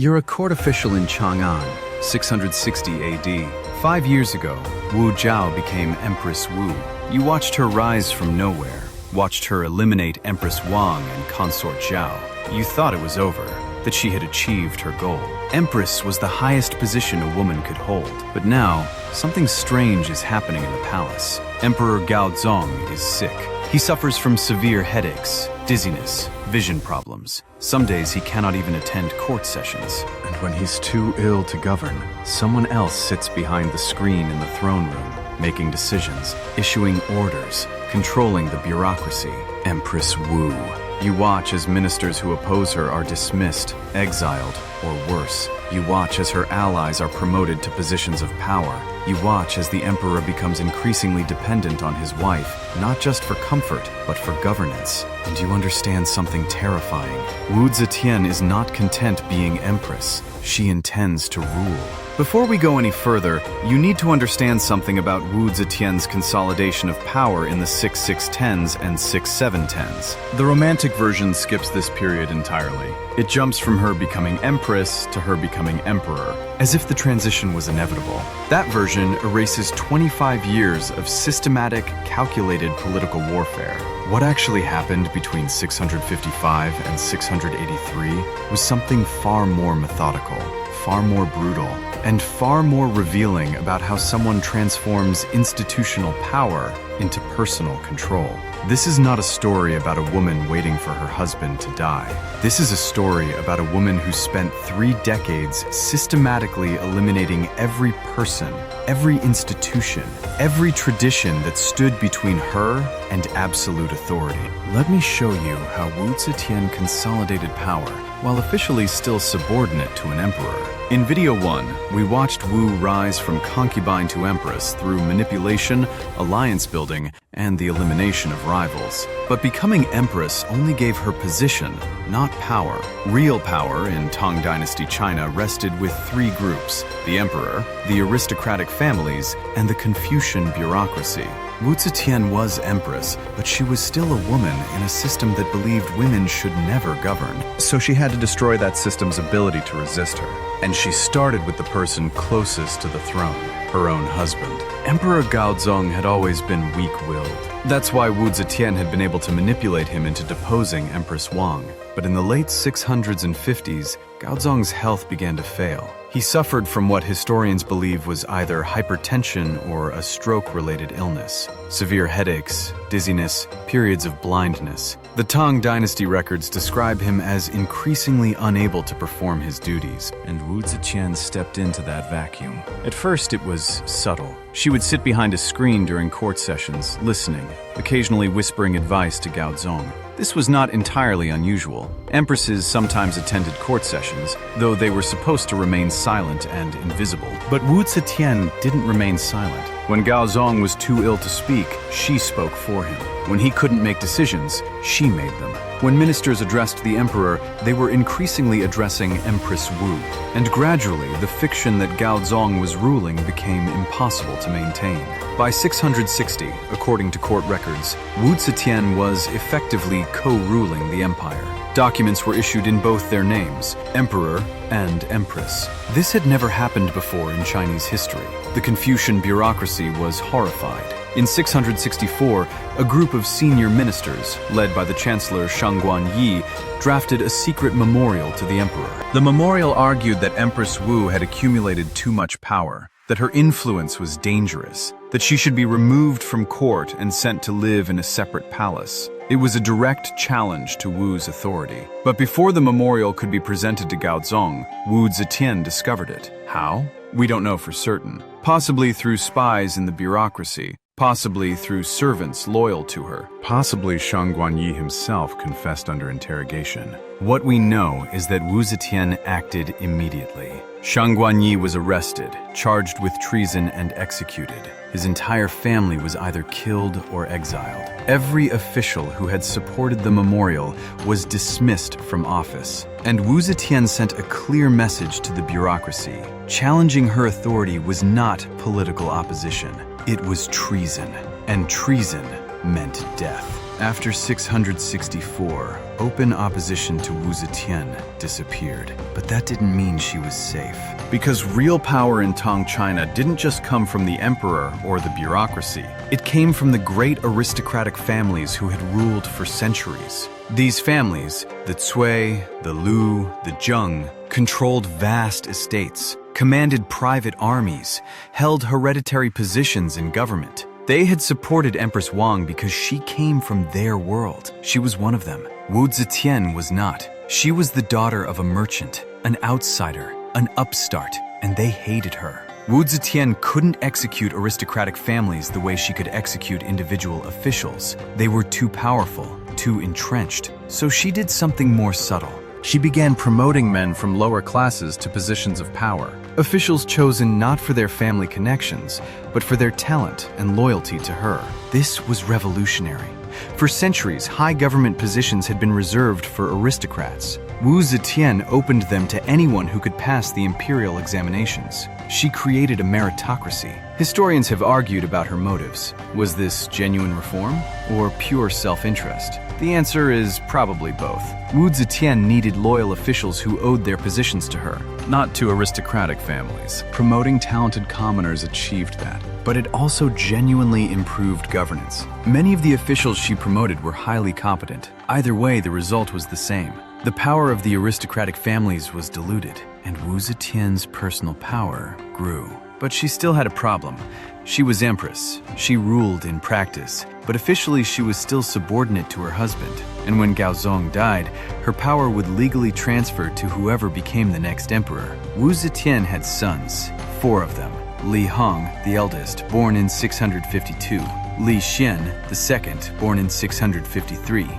You're a court official in Chang'an, 660 AD. 5 years ago, Wu Zhao became Empress Wu. You watched her rise from nowhere, watched her eliminate Empress Wang and consort Zhao. You thought it was over, that she had achieved her goal. Empress was the highest position a woman could hold. But now, something strange is happening in the palace. Emperor Gaozong is sick. He suffers from severe headaches, dizziness, vision problems. Some days he cannot even attend court sessions. And when he's too ill to govern, someone else sits behind the screen in the throne room, making decisions, issuing orders, controlling the bureaucracy. Empress Wu. You watch as ministers who oppose her are dismissed, exiled, or worse. You watch as her allies are promoted to positions of power. You watch as the emperor becomes increasingly dependent on his wife, not just for comfort, but for governance. And you understand something terrifying. Wu Zetian is not content being empress. She intends to rule. Before we go any further, you need to understand something about Wu Zetian's consolidation of power in the 6610s and 6710s. The Romantic version skips this period entirely. It jumps from her becoming empress to her becoming emperor, as if the transition was inevitable. That version erases 25 years of systematic, calculated political warfare. What actually happened between 655 and 683 was something far more methodical, far more brutal, and far more revealing about how someone transforms institutional power into personal control. This is not a story about a woman waiting for her husband to die. This is a story about a woman who spent 3 decades systematically eliminating every person, every institution, every tradition that stood between her and absolute authority. Let me show you how Wu Zetian consolidated power while officially still subordinate to an emperor. In video 1, we watched Wu rise from concubine to empress through manipulation, alliance building, and the elimination of rivals. But becoming empress only gave her position, not power. Real power in Tang Dynasty China rested with 3 groups: the emperor, the aristocratic families, and the Confucian bureaucracy. Wu Zetian was empress, but she was still a woman in a system that believed women should never govern. So she had to destroy that system's ability to resist her. And she started with the person closest to the throne, her own husband. Emperor Gaozong had always been weak-willed. That's why Wu Zetian had been able to manipulate him into deposing Empress Wang. But in the late 600s and 50s, Gaozong's health began to fail. He suffered from what historians believe was either hypertension or a stroke-related illness. Severe headaches, dizziness, periods of blindness. The Tang Dynasty records describe him as increasingly unable to perform his duties, and Wu Zetian stepped into that vacuum. At first, it was subtle. She would sit behind a screen during court sessions, listening, occasionally whispering advice to Gaozong. This was not entirely unusual. Empresses sometimes attended court sessions, though they were supposed to remain silent and invisible. But Wu Zetian didn't remain silent. When Gaozong was too ill to speak, she spoke for him. When he couldn't make decisions, she made them. When ministers addressed the emperor, they were increasingly addressing Empress Wu. And gradually, the fiction that Gaozong was ruling became impossible to maintain. By 660, according to court records, Wu Zetian was effectively co-ruling the empire. Documents were issued in both their names, emperor and empress. This had never happened before in Chinese history. The Confucian bureaucracy was horrified. In 664, a group of senior ministers, led by the Chancellor Shangguan drafted a secret memorial to the emperor. The memorial argued that Empress Wu had accumulated too much power, that her influence was dangerous, that she should be removed from court and sent to live in a separate palace. It was a direct challenge to Wu's authority. But before the memorial could be presented to Gaozong, Wu Zetian discovered it. How? We don't know for certain. Possibly through spies in the bureaucracy, possibly through servants loyal to her. Possibly Shangguan himself confessed under interrogation. What we know is that Wu Zetian acted immediately. Shangguan was arrested, charged with treason, and executed. His entire family was either killed or exiled. Every official who had supported the memorial was dismissed from office. And Wu Zetian sent a clear message to the bureaucracy. Challenging her authority was not political opposition. It was treason. And treason meant death. After 664, open opposition to Wu Zetian disappeared. But that didn't mean she was safe. Because real power in Tang China didn't just come from the emperor or the bureaucracy. It came from the great aristocratic families who had ruled for centuries. These families, the Cui, the Lu, the Zheng, controlled vast estates, commanded private armies, held hereditary positions in government. They had supported Empress Wang because she came from their world. She was one of them. Wu Zetian was not. She was the daughter of a merchant, an outsider, an upstart, and they hated her. Wu Zetian couldn't execute aristocratic families the way she could execute individual officials. They were too powerful, too entrenched. So she did something more subtle. She began promoting men from lower classes to positions of power. Officials chosen not for their family connections, but for their talent and loyalty to her. This was revolutionary. For centuries, high government positions had been reserved for aristocrats. Wu Zetian opened them to anyone who could pass the imperial examinations. She created a meritocracy. Historians have argued about her motives. Was this genuine reform or pure self-interest? The answer is probably both. Wu Zetian needed loyal officials who owed their positions to her, not to aristocratic families. Promoting talented commoners achieved that. But it also genuinely improved governance. Many of the officials she promoted were highly competent. Either way, the result was the same. The power of the aristocratic families was diluted, and Wu Zetian's personal power grew. But she still had a problem. She was Empress. She ruled in practice, but officially she was still subordinate to her husband. And when Gaozong died, her power would legally transfer to whoever became the next emperor. Wu Zetian had sons, 4 of them. Li Hong, the eldest, born in 652. Li Xian, the second, born in 653.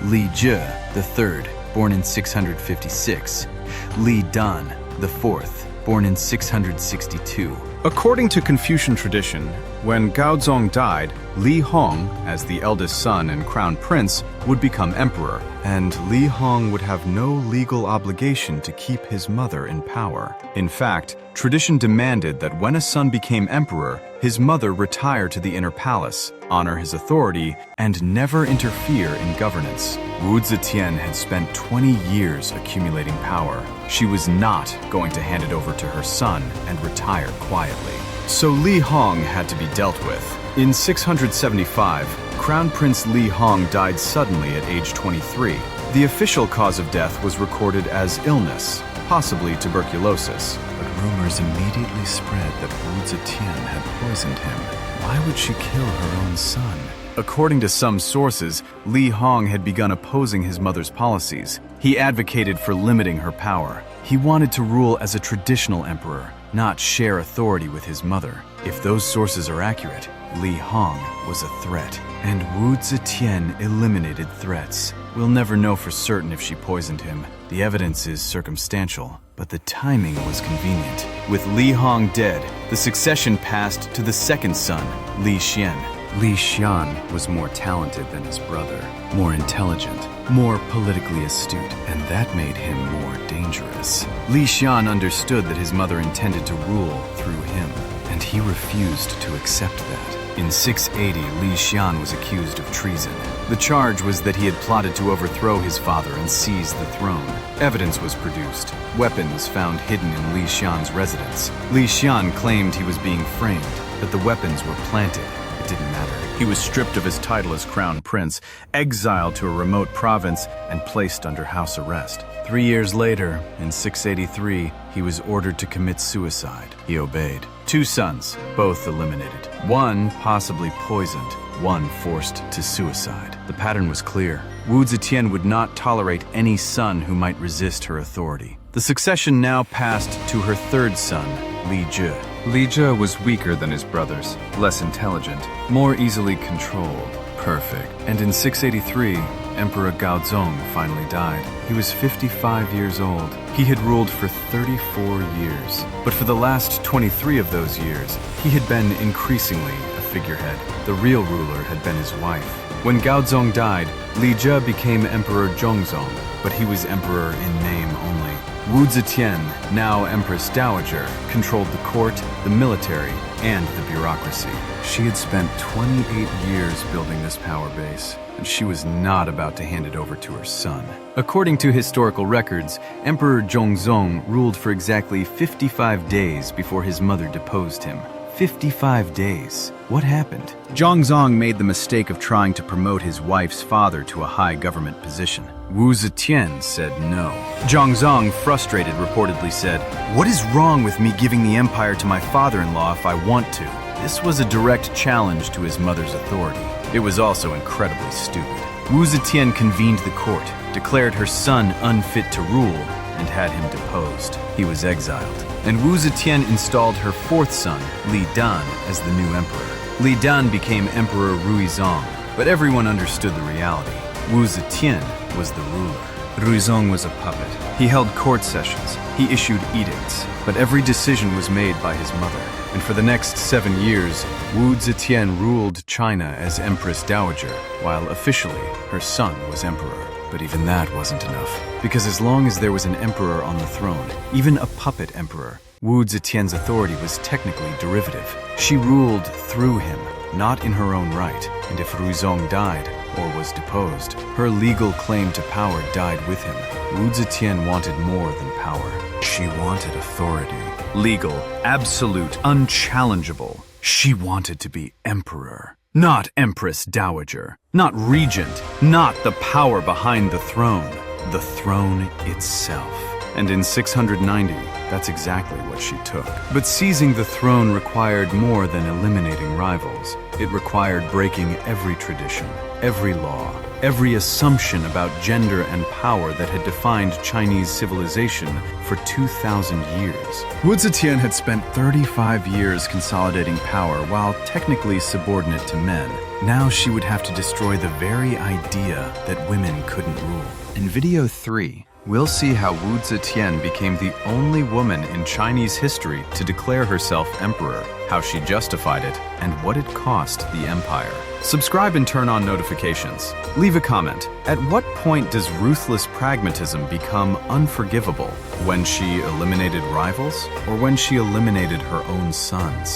Li Zhe, the third, born in 656. Li Dan, the fourth, born in 662. According to Confucian tradition, when Gaozong died, Li Hong, as the eldest son and crown prince, would become emperor, and Li Hong would have no legal obligation to keep his mother in power. In fact, tradition demanded that when a son became emperor, his mother retire to the inner palace, honor his authority, and never interfere in governance. Wu Zetian had spent 20 years accumulating power. She was not going to hand it over to her son and retire quietly. So Li Hong had to be dealt with. In 675, Crown Prince Li Hong died suddenly at age 23. The official cause of death was recorded as illness, possibly tuberculosis. But rumors immediately spread that Wu Zetian had poisoned him. Why would she kill her own son? According to some sources, Li Hong had begun opposing his mother's policies. He advocated for limiting her power. He wanted to rule as a traditional emperor, not share authority with his mother. If those sources are accurate, Li Hong was a threat, and Wu Zetian eliminated threats. We'll never know for certain if she poisoned him. The evidence is circumstantial, but the timing was convenient. With Li Hong dead, the succession passed to the second son, Li Xian. Li Xian was more talented than his brother, more intelligent, more politically astute, and that made him more dangerous. Li Xian understood that his mother intended to rule through him, and he refused to accept that. In 680, Li Xian was accused of treason. The charge was that he had plotted to overthrow his father and seize the throne. Evidence was produced, weapons found hidden in Li Xian's residence. Li Xian claimed he was being framed, that the weapons were planted. It didn't matter. He was stripped of his title as crown prince, exiled to a remote province, and placed under house arrest. 3 years later, in 683, he was ordered to commit suicide. He obeyed. 2 sons, both eliminated. One possibly poisoned, one forced to suicide. The pattern was clear. Wu Zetian would not tolerate any son who might resist her authority. The succession now passed to her third son, Li Zhe. Li Zhe was weaker than his brothers, less intelligent, more easily controlled. Perfect. And in 683, Emperor Gaozong finally died. He was 55 years old. He had ruled for 34 years. But for the last 23 of those years, he had been increasingly a figurehead. The real ruler had been his wife. When Gaozong died, Li Zhe became Emperor Zhongzong, but he was emperor in name only. Wu Zetian, now Empress Dowager, controlled the court, the military, and the bureaucracy. She had spent 28 years building this power base. and she was not about to hand it over to her son. According to historical records, Emperor Gaozong ruled for exactly 55 days before his mother deposed him. 55 days. What happened? Gaozong made the mistake of trying to promote his wife's father to a high government position. Wu Zetian said no. Gaozong, frustrated, reportedly said, "What is wrong with me giving the empire to my father-in-law if I want to?" This was a direct challenge to his mother's authority. It was also incredibly stupid. Wu Zetian convened the court, declared her son unfit to rule, and had him deposed. He was exiled, and Wu Zetian installed her fourth son, Li Dan, as the new emperor. Li Dan became Emperor Ruizong, but everyone understood the reality. Wu Zetian was the ruler. Ruizong was a puppet. He held court sessions, he issued edicts, but every decision was made by his mother. And for the next 7 years, Wu Zetian ruled China as Empress Dowager, while officially her son was emperor. But even that wasn't enough, because as long as there was an emperor on the throne, even a puppet emperor, Wu Zetian's authority was technically derivative. She ruled through him, not in her own right, and if Ruizong died or was deposed, her legal claim to power died with him. Wu Zetian wanted more than power. She wanted authority. Legal, absolute, unchallengeable. She wanted to be emperor. Not Empress Dowager, not regent, not the power behind the throne itself. And in 690, that's exactly what she took. But seizing the throne required more than eliminating rivals. It required breaking every tradition, every law, every assumption about gender and power that had defined Chinese civilization for 2,000 years. Wu Zetian had spent 35 years consolidating power while technically subordinate to men. Now she would have to destroy the very idea that women couldn't rule. In video 3, we'll see how Wu Zetian became the only woman in Chinese history to declare herself emperor, how she justified it, and what it cost the empire. Subscribe and turn on notifications. Leave a comment. At what point does ruthless pragmatism become unforgivable? When she eliminated rivals, or when she eliminated her own sons?